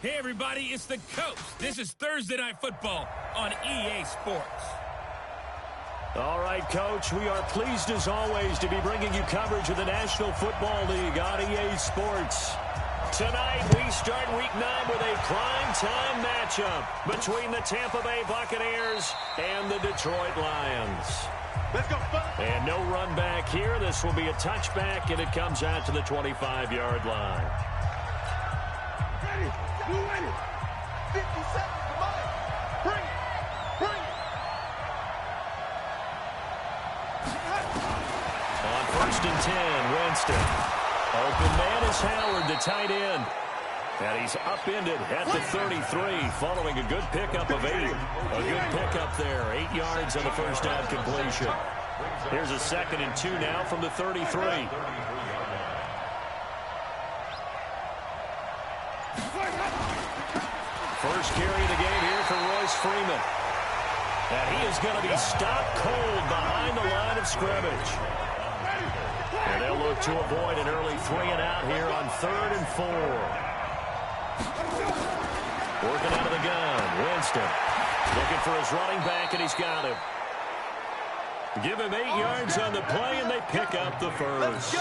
Hey, everybody, it's the Coach. This is Thursday Night Football on EA Sports. All right, Coach, we are pleased as always to be bringing you coverage of the National Football League on EA Sports. Tonight, we start Week 9 with a prime-time matchup between the Tampa Bay Buccaneers and the Detroit Lions. Let's go. And no run back here. This will be a touchback, and it comes out to the 25-yard line. Ready. You ready? 50 seconds. Come on. Bring it. Bring it. On 1st and 10, Winston. Open man is Howard, the tight end. And he's upended at the 33 following a good pickup of 8. A good pickup there. 8 yards on the first down completion. Here's a 2nd and 2 now from the 33. First carry of the game here for Royce Freeman. And he is going to be stopped cold behind the line of scrimmage. And they'll look to avoid an early 3-and-out here on 3rd and 4. Working out of the gun, Winston. Looking for his running back, and he's got him. Give him 8 yards on the play, and they pick up the first.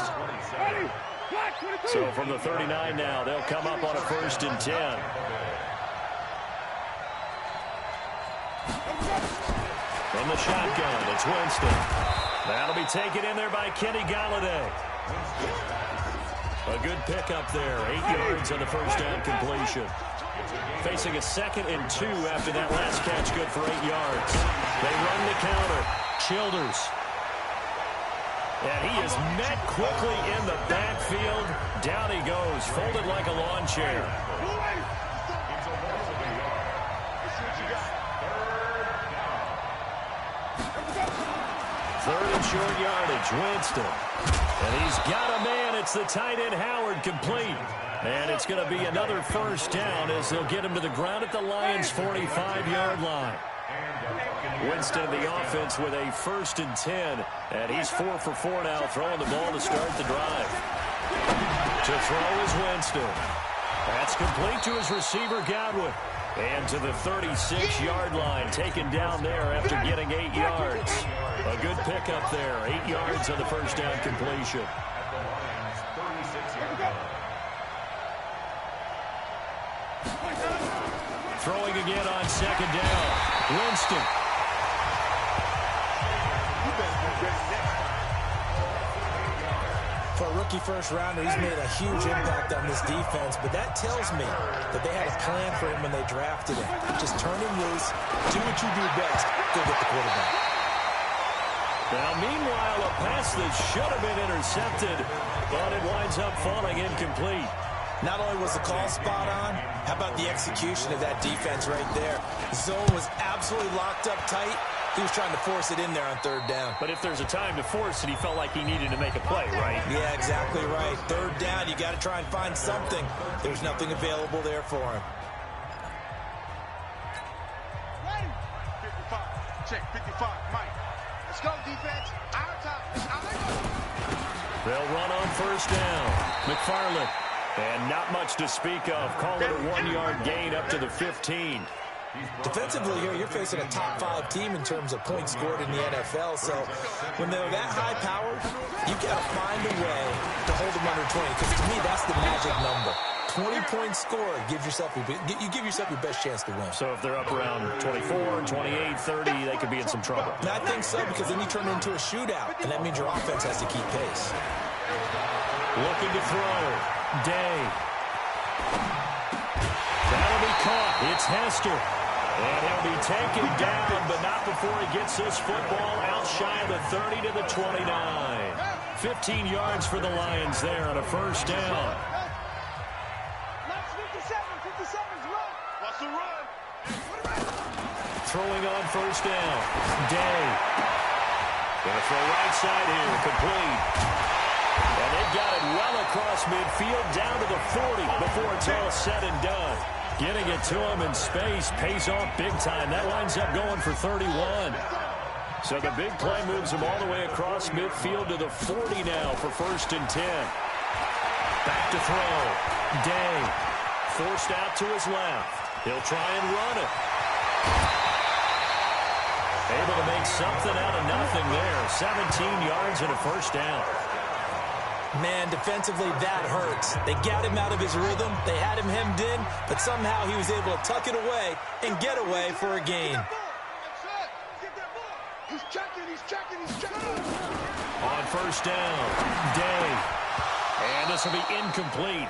So from the 39 now, they'll come up on a 1st and 10. From the shotgun, it's Winston. That'll be taken in there by Kenny Galladay. A good pickup there. 8 yards on the first down completion. Facing a 2nd and 2 after that last catch, good for 8 yards. They run the counter. Childers. And he is met quickly in the backfield. Down he goes, folded like a lawn chair. 3rd and short yardage, Winston. And he's got a man. It's the tight end, Howard, complete. And it's going to be another first down as they'll get him to the ground at the Lions' 45-yard line. Winston, the offense, with a 1st and 10. And he's 4 for 4 now, throwing the ball to start the drive. To throw is Winston. That's complete to his receiver, Godwin. And to the 36-yard line, taken down there after getting 8 yards. A good pickup there, 8 yards on the first down completion. Throwing again on 2nd down. Winston. For a rookie first-rounder, he's made a huge impact on this defense, but that tells me that they had a plan for him when they drafted him. Just turn him loose, do what you do best, go get the quarterback. Now, meanwhile, a pass that should have been intercepted, but it winds up falling incomplete. Not only was the call spot on, how about the execution of that defense right there? Zone was absolutely locked up tight. He was trying to force it in there on 3rd down. But if there's a time to force it, he felt like he needed to make a play, right? Yeah, exactly right. 3rd down, you got to try and find something. There's nothing available there for him. 55. Check 55. Mike. Let's go, defense. Our time. They'll run on 1st down. McFarland. And not much to speak of. Call it a 1-yard gain up to the 15. Defensively here, you're facing a top 5 team in terms of points scored in the NFL. So when they're that high-powered, you got to find a way to hold them under 20. Because to me, that's the magic number. 20 points scored, you give yourself your best chance to win. So if they're up around 24, 28, 30, they could be in some trouble. And I think so, because then you turn it into a shootout, and that means your offense has to keep pace. Looking to throw. Day. That'll be caught. It's Hester. And he'll be taken down, but not before he gets this football out shy of the 30 to the 29. 15 yards for the Lions there on a 1st down. 57's run. What's the run? Throwing on 1st down. Day. Gonna throw right side here. Complete. And they've got it well across midfield down to the 40 before it's all said and done. Getting it to him in space pays off big time. That winds up going for 31. So the big play moves him all the way across midfield to the 40 now for 1st and 10. Back to throw. Day forced out to his left. He'll try and run it. Able to make something out of nothing there. 17 yards and a first down. Man, defensively, that hurts. They got him out of his rhythm. They had him hemmed in, but somehow he was able to tuck it away and get away for a gain. He's checking. On first down, Day. And this will be incomplete.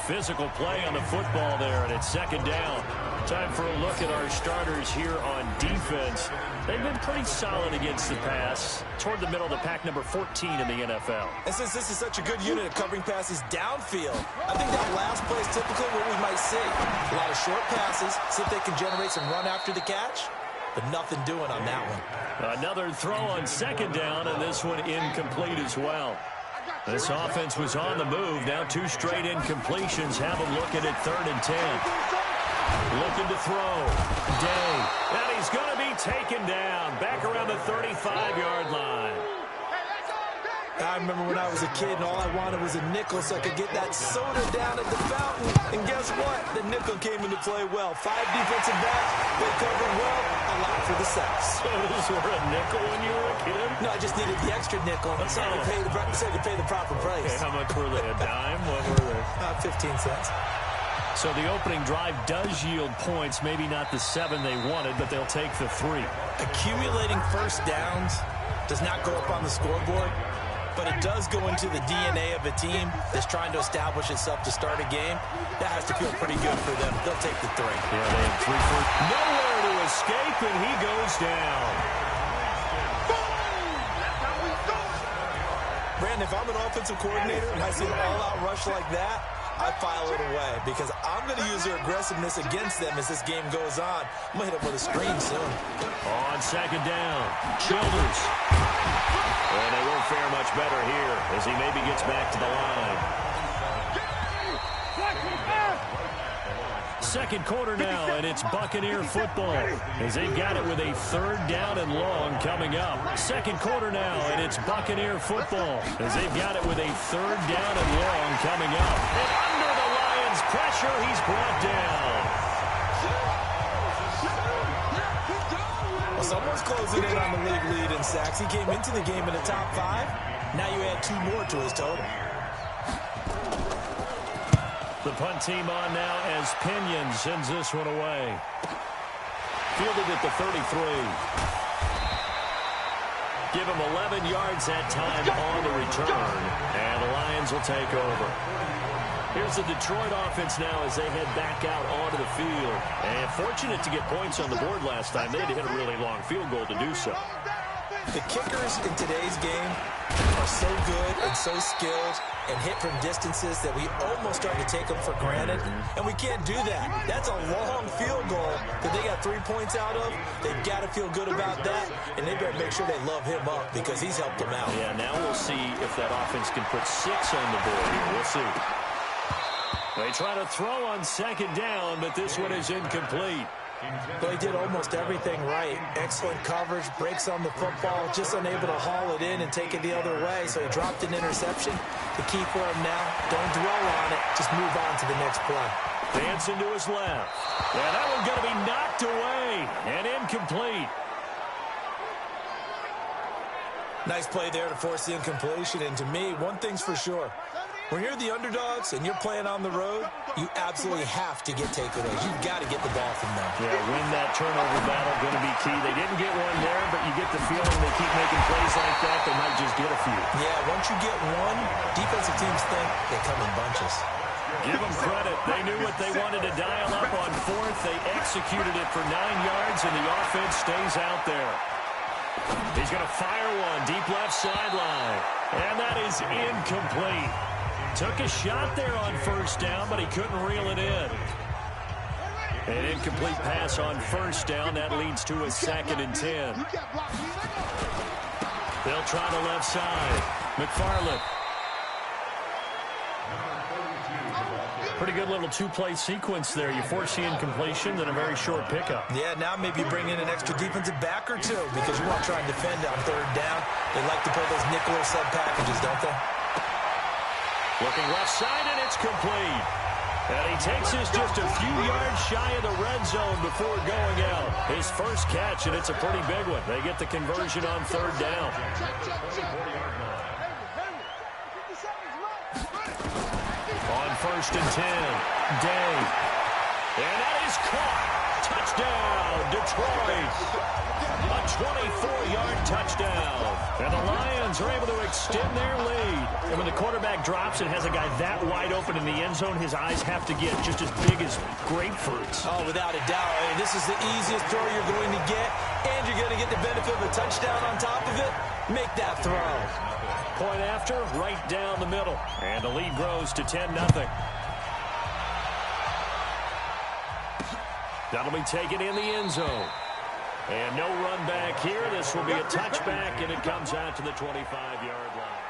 Physical play on the football there, and it's second down. Time for a look at our starters here on defense. They've been pretty solid against the pass. Toward the middle of the pack, number 14 in the NFL. And since this is such a good unit of covering passes downfield, I think that last play is typically what we might see. A lot of short passes, see if they can generate some run after the catch, but nothing doing on that one. Another throw on second down, and this one incomplete as well. This offense was on the move. Now 2 straight incompletions have them looking at 3rd and 10. Looking to throw. Day. And he's going to be taken down. Back around the 35-yard line. I remember when I was a kid and all I wanted was a nickel so I could get that soda down at the fountain. And guess what? The nickel came into play well. 5 defensive backs. They covered well. A lot for the sacks. Sodas were a nickel when you were a kid? No, I just needed the extra nickel. So I could pay the proper price. Okay, how much were they? A dime? What were they? 15 cents. So the opening drive does yield points. Maybe not the 7 they wanted, but they'll take the 3. Accumulating first downs does not go up on the scoreboard, but it does go into the DNA of a team that's trying to establish itself to start a game. That has to feel pretty good for them. They'll take the 3. Yeah, they have 3 first. Nowhere to escape, and he goes down. Brandon, if I'm an offensive coordinator and I see an all-out rush like that, I file it away because I'm going to use their aggressiveness against them as this game goes on. I'm going to hit them with a screen soon. On second down, Childers. And they won't fare much better here as he maybe gets back to the line. Second quarter now, and it's Buccaneer football as they've got it with a 3rd down and long coming up. Second quarter now, and it's Buccaneer football as they've got it with a 3rd down and long coming up. And under the Lions' pressure, he's brought down. Well, someone's closing in on the league lead in sacks. He came into the game in the top 5. Now you add 2 more to his total. The punt team on now as Pinion sends this one away. Fielded at the 33. Give him 11 yards that time on the return. And the Lions will take over. Here's the Detroit offense now as they head back out onto the field. And fortunate to get points on the board last time. They had to hit a really long field goal to do so. The kickers in today's game are so good and so skilled and hit from distances that we almost start to take them for granted, and we can't do that. That's a long field goal that they got 3 points out of. They've got to feel good about that, and they better make sure they love him up because he's helped them out. Yeah, now we'll see if that offense can put 6 on the board here. We'll see. They try to throw on second down, but this one is incomplete. Well, he did almost everything right. Excellent coverage, breaks on the football, just unable to haul it in and take it the other way, so he dropped an interception. The key for him now, don't dwell on it, just move on to the next play. Dancing to his left. Yeah, that one's going to be knocked away and incomplete. Nice play there to force the incompletion, and to me, one thing's for sure. When you're the underdogs and you're playing on the road, you absolutely have to get takeaways. You've got to get the ball from them. Yeah, win that turnover battle, going to be key. They didn't get one there, but you get the feeling they keep making plays like that, they might just get a few. Yeah, once you get one, defensive teams think they come in bunches. Give them credit. They knew what they wanted to dial up on 4th. They executed it for 9 yards, and the offense stays out there. He's going to fire one deep left sideline, and that is incomplete. Took a shot there on first down, but he couldn't reel it in. An incomplete pass on first down. That leads to a 2nd and 10. They'll try the left side. McFarland. Pretty good little 2-play sequence there. You force the incompletion, then a very short pickup. Yeah, now maybe you bring in an extra defensive back or 2 because you want to try and defend on 3rd down. They like to play those nickel or sub packages, don't they? Looking left side, and it's complete. And he takes us just a few yards shy of the red zone before going out. His first catch, and it's a pretty big one. They get the conversion on third down. On 1st and 10, Day. And that is caught. Touchdown, Detroit. A 24-yard touchdown. And the Lions are able to extend their lead. And when the quarterback drops and has a guy that wide open in the end zone, his eyes have to get just as big as grapefruits. Oh, without a doubt. I mean, this is the easiest throw you're going to get, and you're going to get the benefit of a touchdown on top of it. Make that throw. Point after, right down the middle. And the lead grows to 10-0. That'll be taken in the end zone. And no run back here. This will be a touchback, and it comes out to the 25-yard line.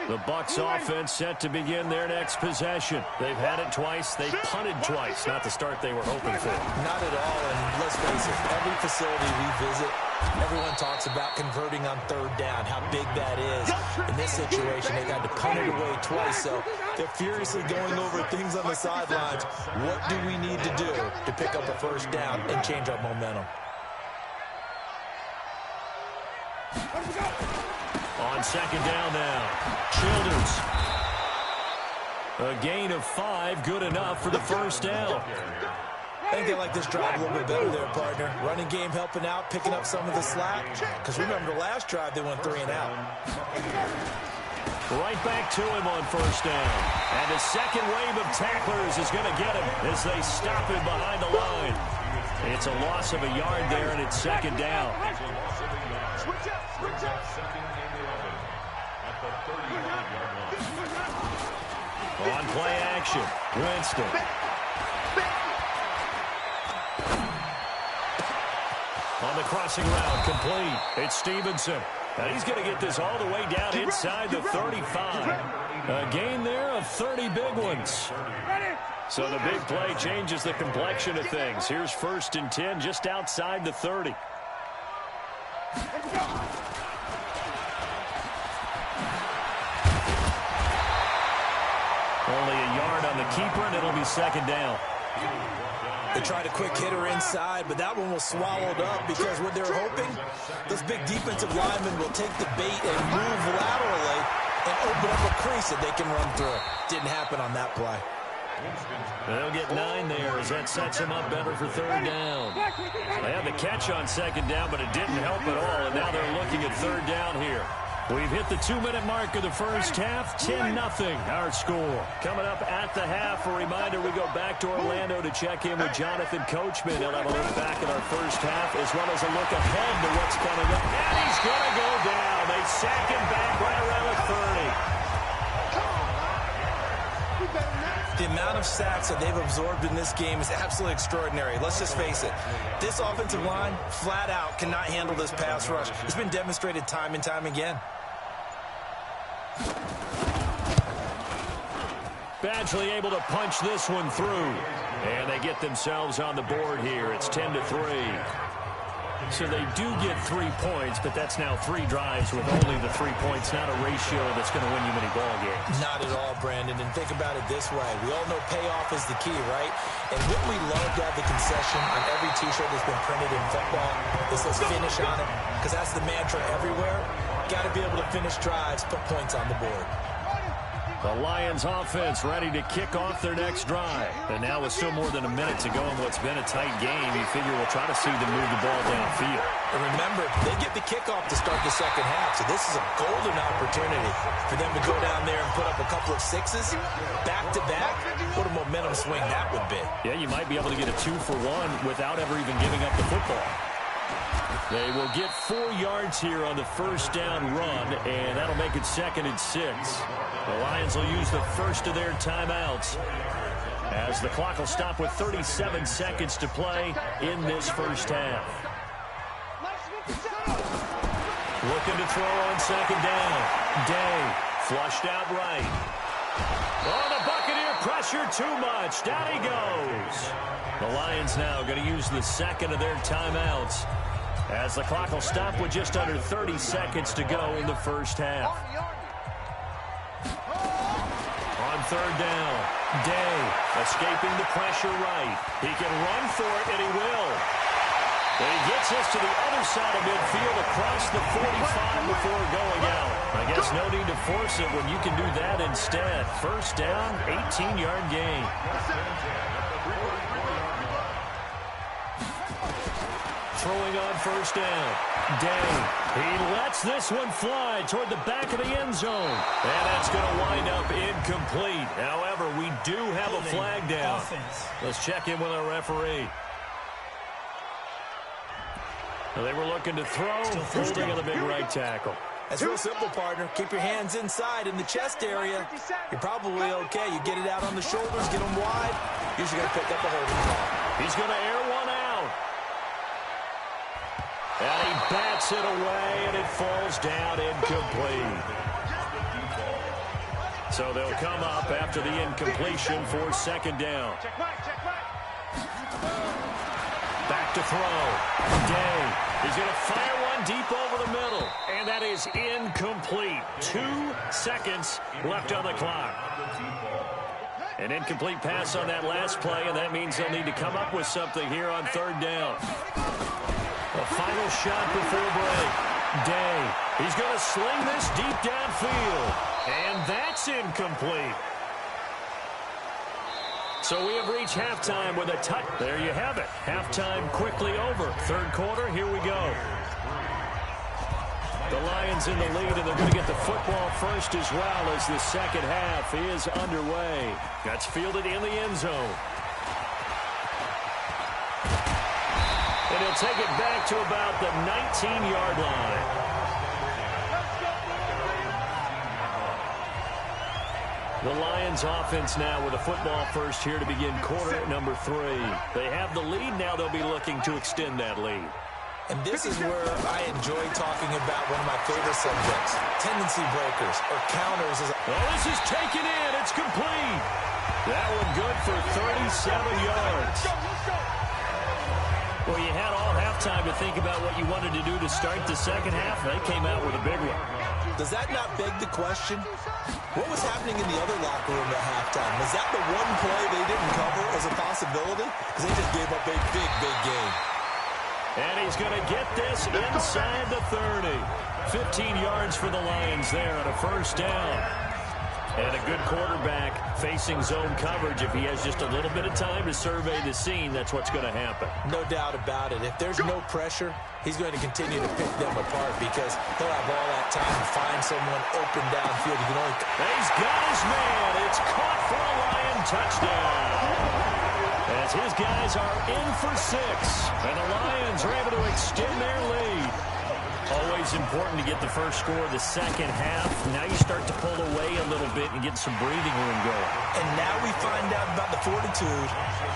The Bucs offense set to begin their next possession. They've had it twice. They've punted twice. Not the start they were hoping for. Not at all, and let's face it, every facility we visit, everyone talks about converting on third down, how big that is. In this situation, they've had to punt it away twice, so they're furiously going over things on the sidelines. What do we need to do to pick up a first down and change our momentum? On second down now, Childers. A gain of 5, good enough for the first down. I think they like this drive a little bit better there, partner. Running game helping out, picking up some of the slack. Because remember, the last drive, they went 3 and out. Right back to him on first down. And the second wave of tacklers is going to get him as they stop him behind the line. It's a loss of a yard there, and it's second down. On play action, Winston. On the crossing route, complete. It's Stevenson. And he's going to get this all the way down inside the 35. A gain there of 30 big ones. So the big play changes the complexion of things. Here's 1st and 10 just outside the 30. Only a yard on the keeper, and it'll be second down. They tried a quick hitter inside, but that one was swallowed up because what they're hoping, this big defensive lineman will take the bait and move laterally and open up a crease that they can run through. Didn't happen on that play. They'll get 9 there as that sets him up better for third down. They had the catch on second down, but it didn't help at all, and now they're looking at third down here. We've hit the 2-minute mark of the first half, 10-0 our score. Coming up at the half, a reminder we go back to Orlando to check in with Jonathan Coachman. He'll have a look back at our first half as well as a look ahead to what's coming up. And he's going to go down. They sack him back right around the 30. The amount of sacks that they've absorbed in this game is absolutely extraordinary. Let's just face it. This offensive line, flat out, cannot handle this pass rush. It's been demonstrated time and time again. Badgley able to punch this one through. And they get themselves on the board here. It's 10-3. So they do get 3 points, but that's now 3 drives with only the 3 points, not a ratio that's going to win you many ball games. Not at all, Brandon. And think about it this way. We all know payoff is the key, right? And wouldn't we love to have the concession on every T-shirt that's been printed in football that says finish on it? Because that's the mantra everywhere. Got to be able to finish drives, put points on the board. The Lions offense ready to kick off their next drive. And now with still more than a minute to go in what's been a tight game, you figure we'll try to see them move the ball downfield. And remember, they get the kickoff to start the second half, so this is a golden opportunity for them to go down there and put up a couple of sixes back-to-back. What a momentum swing that would be. Yeah, you might be able to get a 2-for-1 without ever even giving up the football. They will get 4 yards here on the first down run, and that'll make it 2nd and 6. The Lions will use the first of their timeouts as the clock will stop with 37 seconds to play in this first half. Looking to throw on second down. Day flushed out right. Oh, the Buccaneer pressure too much. Down he goes. The Lions now going to use the second of their timeouts as the clock will stop with just under 30 seconds to go in the first half. On third down. Day escaping the pressure right. He can run for it, and he will. And he gets us to the other side of midfield across the 45 before going out. I guess no need to force it when you can do that instead. First down, 18-yard gain. Throwing on first down. Day. He lets this one fly toward the back of the end zone. And that's going to wind up incomplete. However, we do have a flag down. Let's check in with our referee. They were looking to throw, holding on the big right tackle. It's real simple, partner. Keep your hands inside in the chest area. You're probably okay. You get it out on the shoulders, get them wide. Usually going to pick up a holding call. He's going to air one out. And he bats it away, and it falls down incomplete. So they'll come up after the incompletion for second down. Back to throw. Day. He's going to fire one deep over the middle. And that is incomplete. 2 seconds left on the clock. An incomplete pass on that last play, and that means they'll need to come up with something here on third down. A final shot before break. Day. He's going to sling this deep downfield. And that's incomplete. So we have reached halftime with a touch. There you have it. Halftime quickly over. Third quarter, here we go. The Lions in the lead, and they're going to get the football first as well as the second half is underway. That's fielded in the end zone. And he'll take it back to about the 19-yard line. The Lions offense now with a football first here to begin quarter number 3. They have the lead. Now they'll be looking to extend that lead. And this is where I enjoy talking about one of my favorite subjects, tendency breakers or counters. This is taken in. It's complete. That one good for 37 yards. Well, you had all halftime to think about what you wanted to do to start the second half. They came out with a big one. Does that not beg the question? What was happening in the other locker room at halftime? Was that the one play they didn't cover as a possibility? Because they just gave up a big, big game. And he's going to get this inside the 30. 15 yards for the Lions there on a first down. And a good quarterback facing zone coverage. If he has just a little bit of time to survey the scene, that's what's going to happen. No doubt about it. If there's no pressure, he's going to continue to pick them apart because he'll have all that time to find someone open downfield. He can only... He's got his man. It's caught for a Lion touchdown. As his guys are in for 6. And the Lions are able to extend their lead. Always important to get the first score of the second half. Now you start to pull away a little bit and get some breathing room going. And now we find out about the fortitude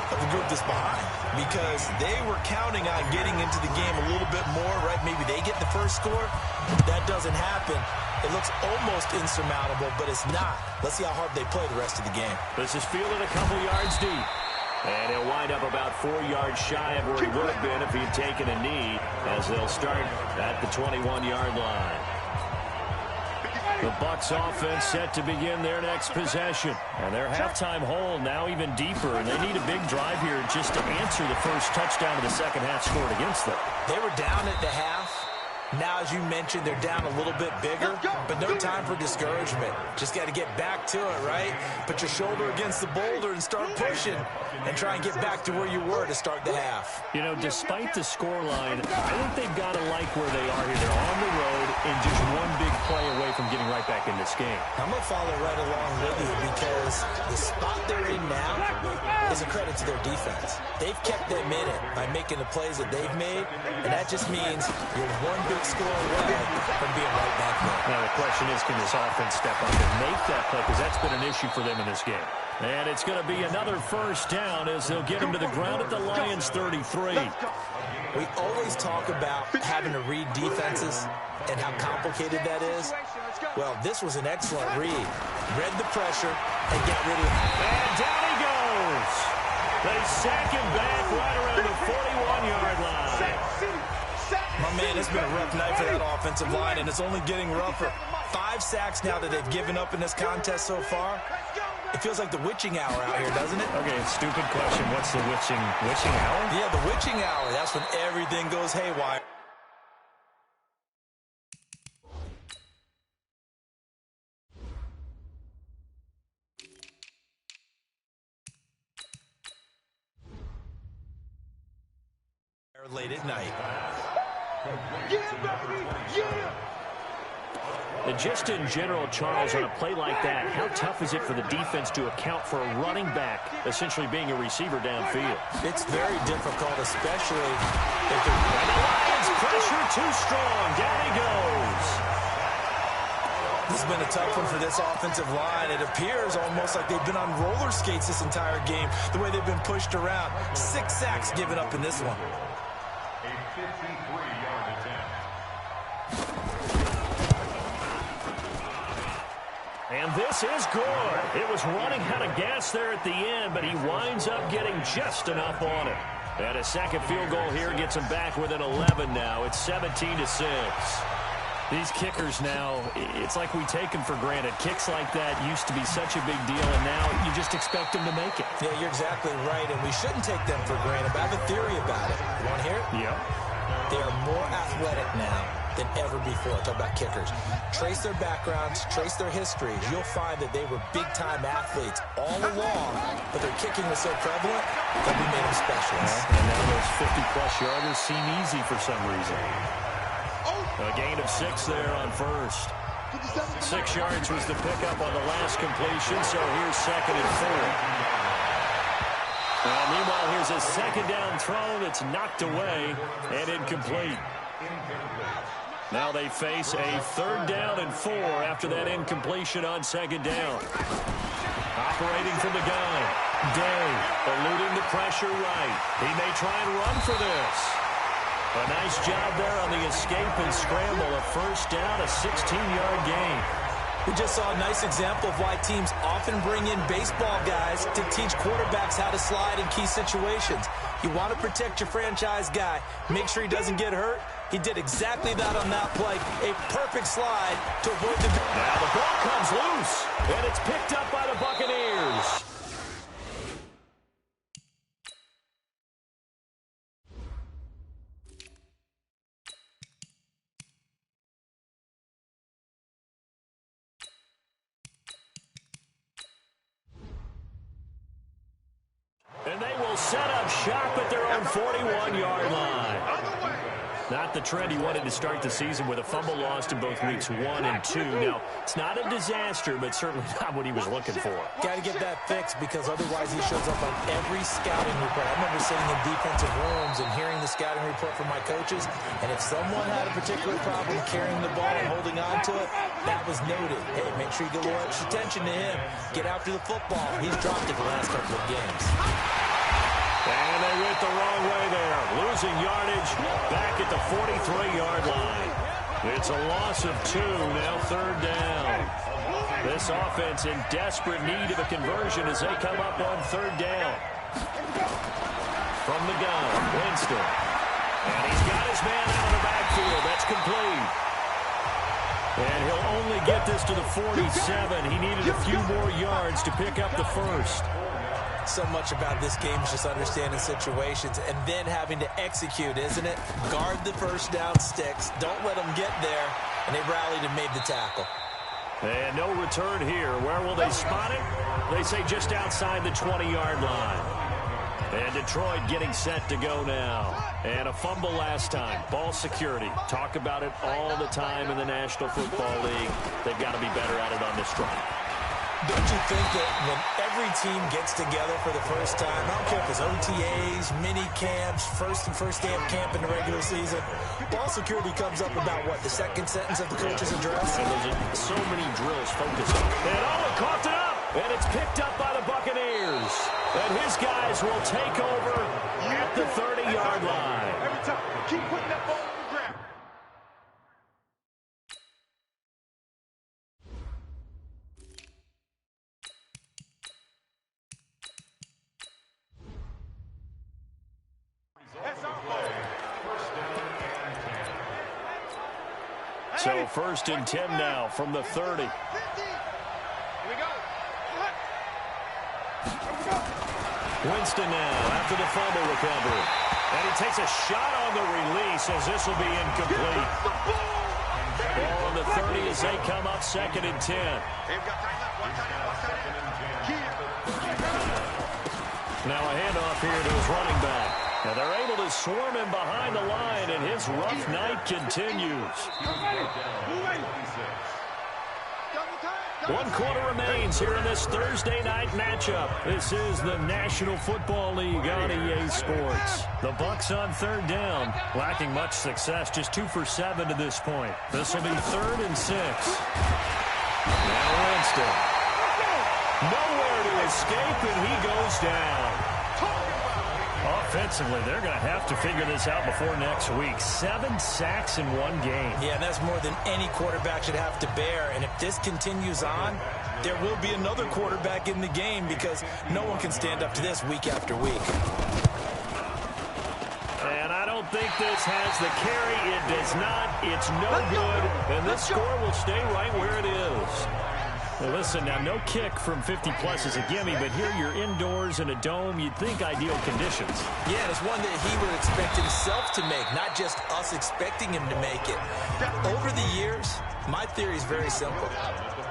of the group that's behind. Because they were counting on getting into the game a little bit more, right? Maybe they get the first score. That doesn't happen. It looks almost insurmountable, but it's not. Let's see how hard they play the rest of the game. This is fielded a couple yards deep. And he'll wind up about 4 yards shy of where he would have been if he had taken a knee, as they'll start at the 21-yard line. The Bucs offense set to begin their next possession. And their halftime hole now even deeper, and they need a big drive here just to answer the first touchdown of the second half scored against them. They were down at the half. Now, as you mentioned, they're down a little bit bigger, but no time for discouragement. Just got to get back to it, right? Put your shoulder against the boulder and start pushing and try and get back to where you were to start the half. You know, despite the scoreline, I think they've got to like where they are here. They're on the road and just one big play away from getting right back in this game. I'm going to follow right along with you because the spot they're in now is a credit to their defense. They've kept them in it by making the plays that they've made, and that just means you're one big score away from being right back there. Now the question is, can this offense step up and make that play? Because that's been an issue for them in this game. And it's going to be another first down as they'll get him to the ground at the Lions 33. We always talk about having to read defenses and how complicated that is. Well, this was an excellent read. Read the pressure and got rid of it. And down he goes. They sack him back right around the 41-yard line. My man, it's been a rough night for that offensive line, and it's only getting rougher. 5 sacks now that they've given up in this contest so far. It feels like the witching hour out here, doesn't it? Okay, stupid question. What's the witching hour? Yeah, the witching hour. That's when everything goes haywire. Late at night. Yeah, baby! Yeah! And just in general, Charles, on a play like that, how tough is it for the defense to account for a running back essentially being a receiver downfield? It's very difficult, especially if they're... And the Lions pressure too strong. Down he goes. This has been a tough one for this offensive line. It appears almost like they've been on roller skates this entire game, the way they've been pushed around. 6 sacks given up in this one. A 53-yard attempt. And this is good. It was running out of gas there at the end, but he winds up getting just enough on it. And a second field goal here gets him back within 11 now. It's 17-6. These kickers now, it's like we take them for granted. Kicks like that used to be such a big deal, and now you just expect them to make it. Yeah, you're exactly right, and we shouldn't take them for granted, but I have a theory about it. You want to hear it? Yeah. They are more athletic now than ever before. Talk about kickers. Trace their backgrounds, trace their histories. You'll find that they were big-time athletes all along, but their kicking was so prevalent that we made them specialists. And now those 50-plus yarders seem easy for some reason. A gain of 6 there on first. 6 yards was the pickup on the last completion, so here's 2nd and 4. Meanwhile, here's a second down throw that's knocked away and incomplete. Now they face a 3rd down and 4 after that incompletion on 2nd down. Operating from the gun. Day eluding the pressure right. He may try and run for this. A nice job there on the escape and scramble. A 1st down, a 16-yard gain. We just saw a nice example of why teams often bring in baseball guys to teach quarterbacks how to slide in key situations. You want to protect your franchise guy. Make sure he doesn't get hurt. He did exactly that on that play. A perfect slide to avoid the... Now the ball comes loose, and it's picked up by the Buccaneers. And they will set up shop at their own 41-yard line. Not the trend he wanted to start the season with a fumble lost in both weeks 1 and 2. Now, it's not a disaster, but certainly not what he was looking for. Got to get that fixed because otherwise he shows up on every scouting report. I remember sitting in defensive rooms and hearing the scouting report from my coaches, and if someone had a particular problem carrying the ball and holding on to it, that was noted. Hey, make sure you get a little extra attention to him. Get after the football. He's dropped it the last couple of games. And they went the wrong way there. Losing yardage back at the 43-yard line. It's a loss of 2, now 3rd down. This offense in desperate need of a conversion as they come up on 3rd down. From the gun, Winston. And he's got his man out of the backfield. That's complete. And he'll only get this to the 47. He needed a few more yards to pick up the 1st. So much about this game is just understanding situations and then having to execute, isn't it? Guard the 1st down sticks. Don't let them get there. And they rallied and made the tackle. And no return here. Where will they spot it? They say just outside the 20-yard line. And Detroit getting set to go now. And a fumble last time. Ball security. Talk about it all the time in the National Football League. They've got to be better at it on this drive. Don't you think that when every team gets together for the first time, I don't care if it's OTAs, mini camps, first day of camp in the regular season, ball security comes up about what, the 2nd sentence of the coach's address? And there's so many drills focused on. And coughed it up, and it's picked up by the Buccaneers. And his guys will take over at the 30-yard line. Every time, keep putting that ball on the ground. So 1st and 10 now from the 30. Here we go. Winston now after the fumble recovery. And he takes a shot on the release as this will be incomplete. Ball on the 30 as they come up 2nd and 10. Now a handoff here to his running back. And they're able to swarm him behind the line, and his rough night continues. 1 quarter remains here in this Thursday night matchup. This is the National Football League on EA Sports. The Bucs on 3rd down, lacking much success, just 2 for 7 to this point. This will be 3rd and 6. Now Winston. Nowhere to escape, and he goes down. Offensively, they're going to have to figure this out before next week. 7 sacks in 1 game. Yeah, and that's more than any quarterback should have to bear. And if this continues on, there will be another quarterback in the game because no one can stand up to this week after week. And I don't think this has the carry. It does not. It's no good. And this score will stay right where it is. Well, listen, now no kick from 50-plus is a gimme, but here you're indoors in a dome. You'd think ideal conditions. Yeah, it's one that he would expect himself to make, not just us expecting him to make it. Over the years, my theory is very simple.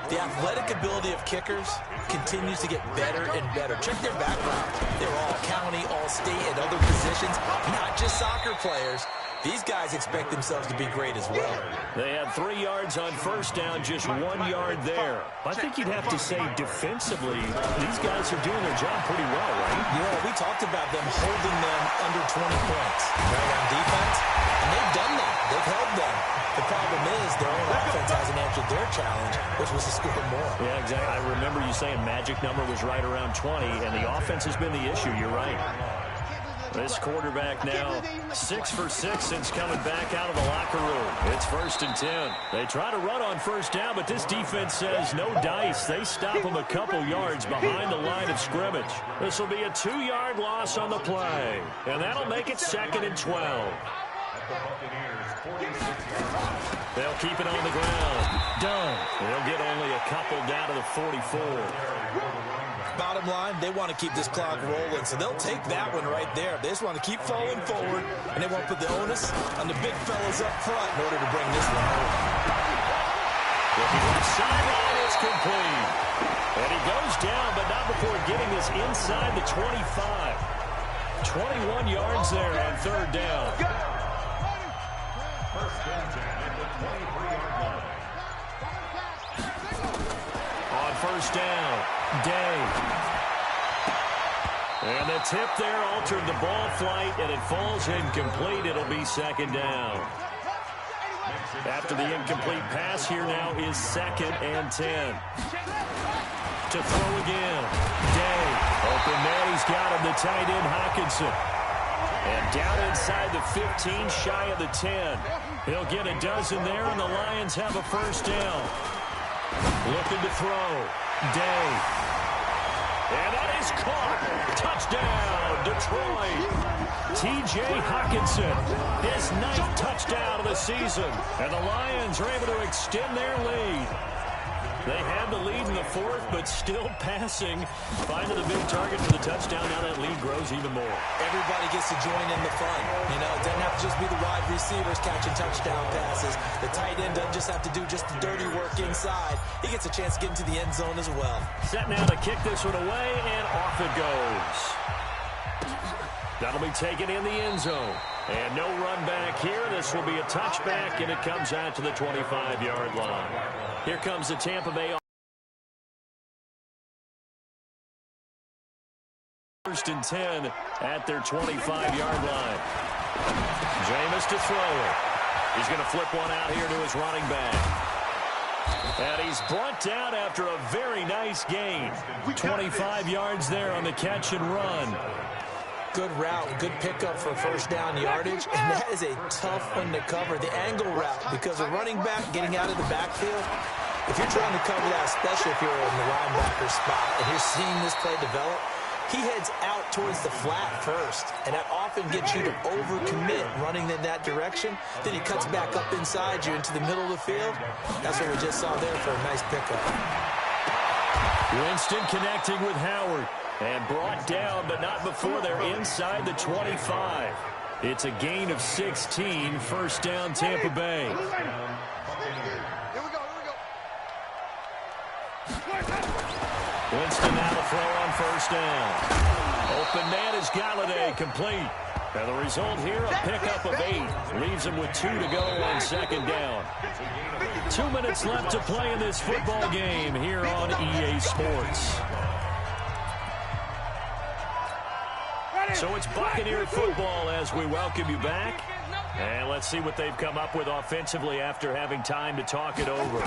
The athletic ability of kickers continues to get better and better. Check their background. They're all county, all state, and other positions, not just soccer players. These guys expect themselves to be great as well. They had 3 yards on 1st down, just 1 yard there. I think you'd have to say defensively, these guys are doing their job pretty well, right? Yeah, we talked about them holding them under 20 points right on defense, and they've done that. They've held them. The problem is their own offense hasn't answered their challenge, which was to score more. Yeah, exactly. I remember you saying magic number was right around 20, and the offense has been the issue. You're right. This quarterback now 6 for 6 since coming back out of the locker room. It's 1st and 10. They try to run on 1st down, but this defense says no dice. They stop him a couple yards behind the line of scrimmage. This will be a 2-yard loss on the play, and that'll make it 2nd and 12. They'll keep it on the ground. Done. They'll get only a couple down to the 44. Bottom line, they want to keep this clock rolling, so they'll take that one right there. They just want to keep falling forward, and they won't put the onus on the big fellas up front in order to bring this one home. Looking left sideline, it's complete. And he goes down, but not before getting this inside the 25. 21 yards there on 3rd down. On 1st down, Day. And the tip there altered the ball flight, and it falls incomplete. It'll be 2nd down. After the incomplete pass, here now is 2nd and 10. To throw again. Day. Open man, he's got him, the tight end, Hawkinson. And down inside the 15, shy of the 10. He'll get a dozen there, and the Lions have a 1st down. Looking to throw. Day. And that is caught. Touchdown, Detroit. T.J. Hawkinson, his 9th touchdown of the season. And the Lions are able to extend their lead. They had the lead in the 4th, but still passing. Finding the big target for the touchdown. Now that lead grows even more. Everybody gets to join in the fun. You know, it doesn't have to just be the wide receivers catching touchdown passes. The tight end doesn't just have to do just the dirty work inside. He gets a chance to get into the end zone as well. Set now to kick this one away, and off it goes. That'll be taken in the end zone. And no run back here. This will be a touchback, and it comes out to the 25-yard line. Here comes the Tampa Bay. 1st and 10 at their 25-yard line. Jameis to throw it. He's going to flip one out here to his running back. And he's brought down after a very nice gain. 25 yards there on the catch and run. Good route, good pickup for 1st down yardage, and that is a tough one to cover. The angle route, because a running back getting out of the backfield, if you're trying to cover that, especially if you're in the linebacker spot, and you're seeing this play develop, he heads out towards the flat first, and that often gets you to overcommit running in that direction. Then he cuts back up inside you into the middle of the field. That's what we just saw there for a nice pickup. Winston connecting with Howard. And brought down, but not before they're inside the 25. It's a gain of 16. First down, Tampa Bay. Here we go. Winston now to throw on first down. Open man is Galladay, complete. And the result here, a pickup of 8. Leaves him with 2 to go on second down. 2 minutes left to play in this football game here on EA Sports. So it's Buccaneer football as we welcome you back. And let's see what they've come up with offensively after having time to talk it over.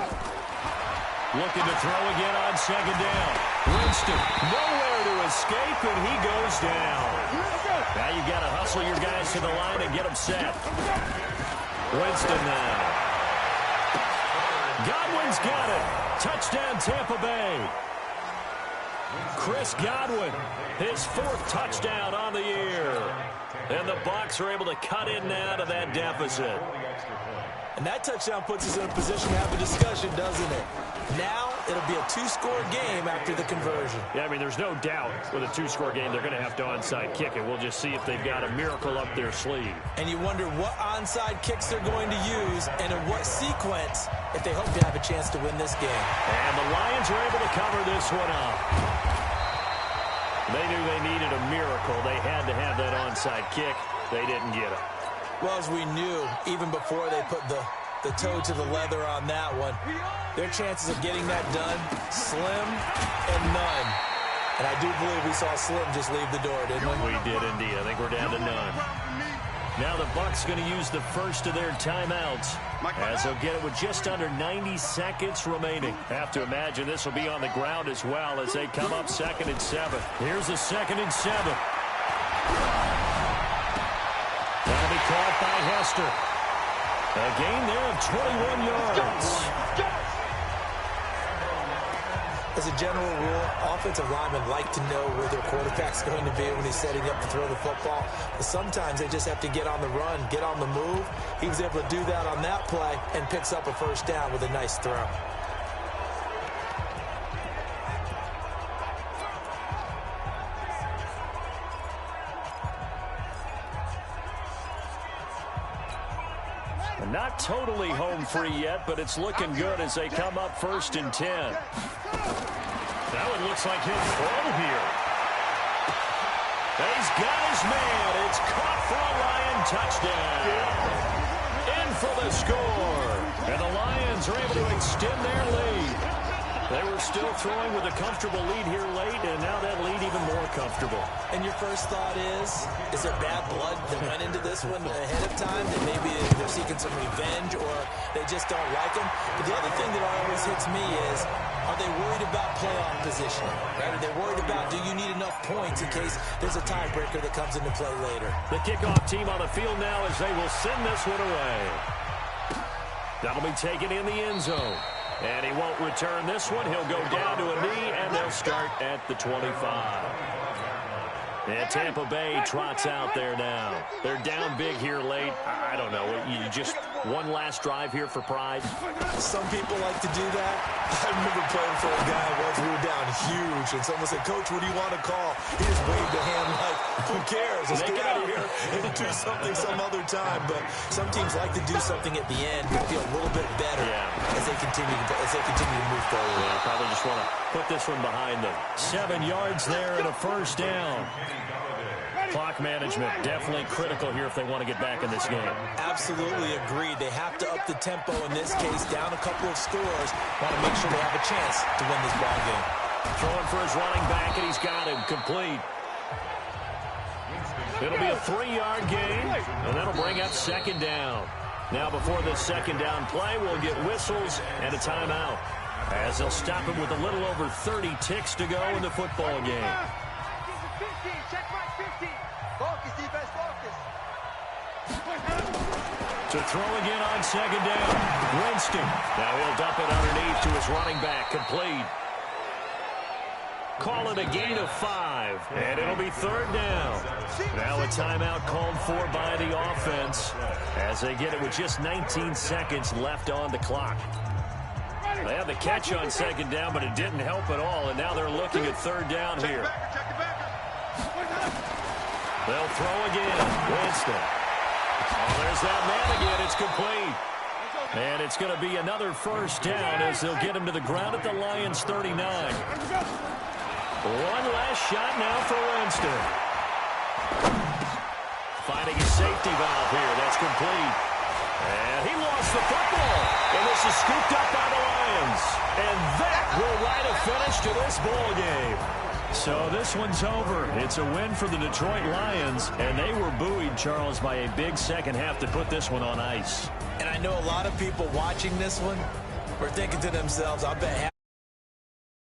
Looking to throw again on second down. Winston, nowhere to escape, and he goes down. Now you've got to hustle your guys to the line and get them set. Winston now. Godwin's got it. Touchdown, Tampa Bay. Chris Godwin, his 4th touchdown on the year. And the Bucs are able to cut in now to that deficit. And that touchdown puts us in a position to have a discussion, doesn't it? Now it'll be a 2-score game after the conversion. Yeah, I mean, there's no doubt with a 2-score game they're going to have to onside kick it. We'll just see if they've got a miracle up their sleeve. And you wonder what onside kicks they're going to use and in what sequence if they hope to have a chance to win this game. And the Lions are able to cover this one up. They knew they needed a miracle. They had to have that onside kick. They didn't get it. Well, as we knew, even before they put the toe to the leather on that one, their chances of getting that done, slim and none. And I do believe we saw Slim just leave the door, didn't we? We did indeed. I think we're down to none. Now the Bucs going to use the first of their timeouts as they'll get it with just under 90 seconds remaining. Have to imagine this will be on the ground as well as they come up 2nd and 7. Here's a 2nd and 7. That'll be caught by Hester. A gain there of 21 yards. As a general rule, offensive linemen like to know where their quarterback's going to be when he's setting up to throw the football. But sometimes they just have to get on the run, get on the move. He was able to do that on that play and picks up a first down with a nice throw. Not totally home free yet, but it's looking good as they come up 1st and 10. Now it looks like he'll throw here. He's got his man. It's caught for a Lion touchdown. In for the score. And the Lions are able to extend their lead. They were still throwing with a comfortable lead here late, and now that lead even more comfortable. And your first thought is there bad blood that went into this one ahead of time, that maybe they're seeking some revenge or they just don't like him? But the other thing that always hits me is, are they worried about playoff positioning? Right? Are they worried about, do you need enough points in case there's a tiebreaker that comes into play later? The kickoff team on the field now as they will send this one away. That'll be taken in the end zone. And he won't return this one. He'll go down to a knee, and they'll start at the 25. And Tampa Bay trots out there now. They're down big here late. I don't know. You just one last drive here for pride. Some people like to do that. I remember playing for a guy once we were down huge, and someone said, "Coach, what do you want to call?" He just waved a hand like, "Who cares? Let's get out of here and do something some other time." But some teams like to do something at the end to feel a little bit better as they continue to move forward. Yeah, probably just want to put this one behind them. 7 yards there and a first down. Clock management definitely critical here if they want to get back in this game. Absolutely agreed. They have to up the tempo in this case, down a couple of scores. Want to make sure they have a chance to win this ball game. Throwing for his running back, and he's got him complete. It'll be a 3-yard gain, and that'll bring up 2nd down. Now before this 2nd down play, we'll get whistles and a timeout, as they'll stop him with a little over 30 ticks to go in the football game. Focus, defense, focus. To throw again on 2nd down. Winston. Now he'll dump it underneath to his running back. Complete. Call it a gain of 5. And it'll be 3rd down. Now a timeout called for by the offense as they get it with just 19 seconds left on the clock. They had the catch on 2nd down, but it didn't help at all. And now they're looking at 3rd down here. They'll throw again. Winston. Oh, there's that man again. It's complete. And it's going to be another first down as they'll get him to the ground at the Lions' 39. One last shot now for Winston. Finding a safety valve here. That's complete. And he lost the football. And this is scooped up by the Lions. And that will write a finish to this ball game. So this one's over. It's a win for the Detroit Lions, and they were buoyed, Charles, by a big second half to put this one on ice. And I know a lot of people watching this one were thinking to themselves, I bet